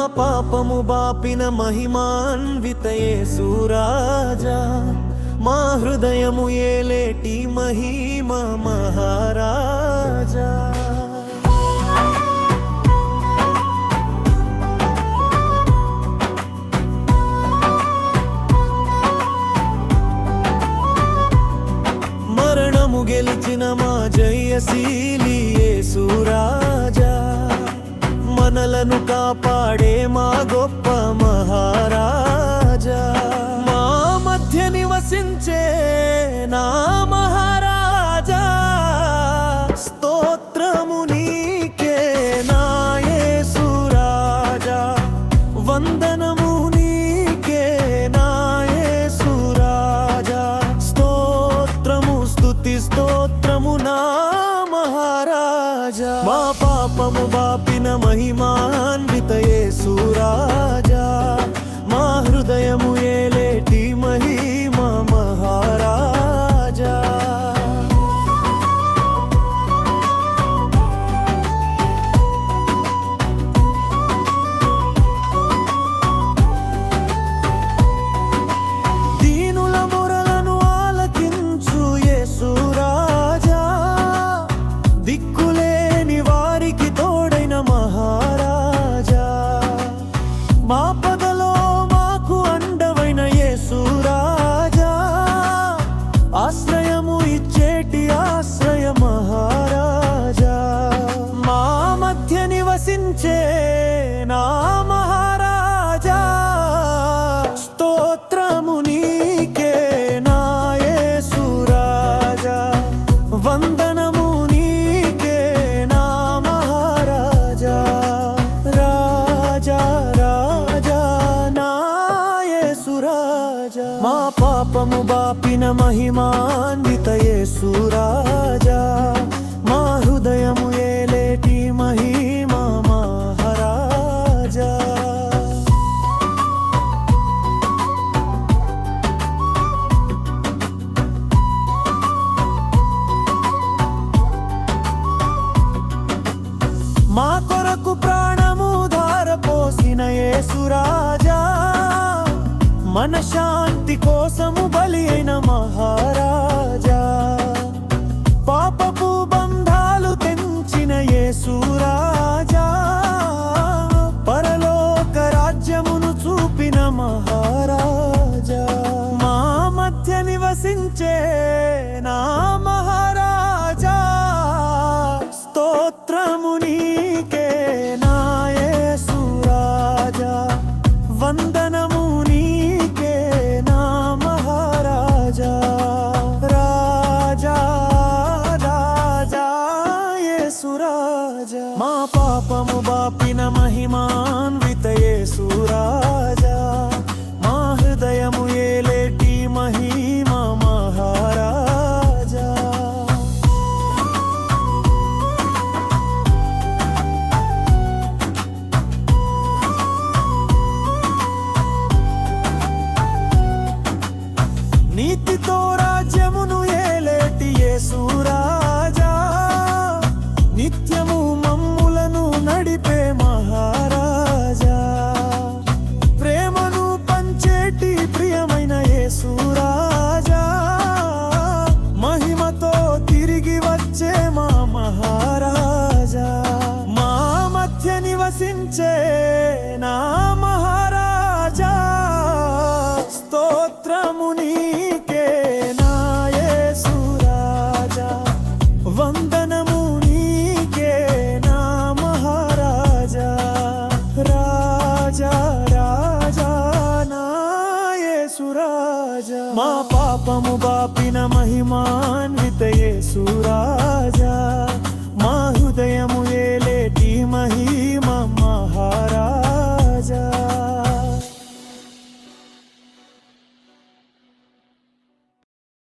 పాపము బాపిన మహిమాన్విత యేసురాజా మా హృదయము ఏలేటి మహిమ మహారాజా మరణము గెలిచిన మా జయశీలి యేసురాజా మనలను కాపాడే మా గొప్ప మహారాజా మా మధ్య నివసించే నా మహారాజా స్తోత్రము నీకే నా యేసురాజా వందనము నీకే నా యేసురాజా స్తోత్రము స్తుతి స్తోత్రము నా మహారాజా మా పాపము బాపిన మహిమాన్విత యేసురాజా మా హృదయము ఏలేటి మహిమ మహారాజా దీనుల మొరలను ఆలకించు యేసురాజా దిక్కులేని వారికి తోడైన మహారాజా మాపదలో మాకు అండవైన యేసురాజా ఆశ్రయము ఇచ్చేటి ఆశ్రయ మహారాజా మా మధ్య నివసించే నా మహారాజా స్తోత్రము నీకే నా యేసురాజా వందనము నీకే నా మహారాజా రాజా రాజా నా యేసురాజా మా పాపము బాపిన మహిమాన్విత యేసురాజా మా హృదయము ఏలేటి మహిమ మహారాజా మా కొరకు ప్రాణము ధారపోసిన యేసురాజా మన శాంతి కోసము బలి అయిన మహారాజా పాపపు బంధాలు తెంచిన యేసురాజా పరలోక రాజ్యమును చూపిన మహారాజా మా మధ్య నివసించే నా మహారాజా స్తోత్రము నీకే నా యేసురాజా వందనము నీకే నా మహారాజా రాజా రాజా యేసురాజా మా పాపము బాపిన మహిమాన్విత యేసురాజా మా హృదయము ఏలేటి మహిమ మహారాజా నీతితో రాజ్యమును ఏలేటి యేసురాజా నిత్యము మమ్ములను నడిపే మహారాజా ప్రేమను పంచేటి ప్రియమైన యేసురాజా మహిమతో తిరిగి వచ్చే మా మహారాజా మా మధ్య నివసించే నా మహారాజా స్తోత్రము నీకే నా యేసురాజా వందనము నీకే నా మహారాజా రాజా రాజా నా యేసురాజా మా పాపము బాపిన మహిమాన్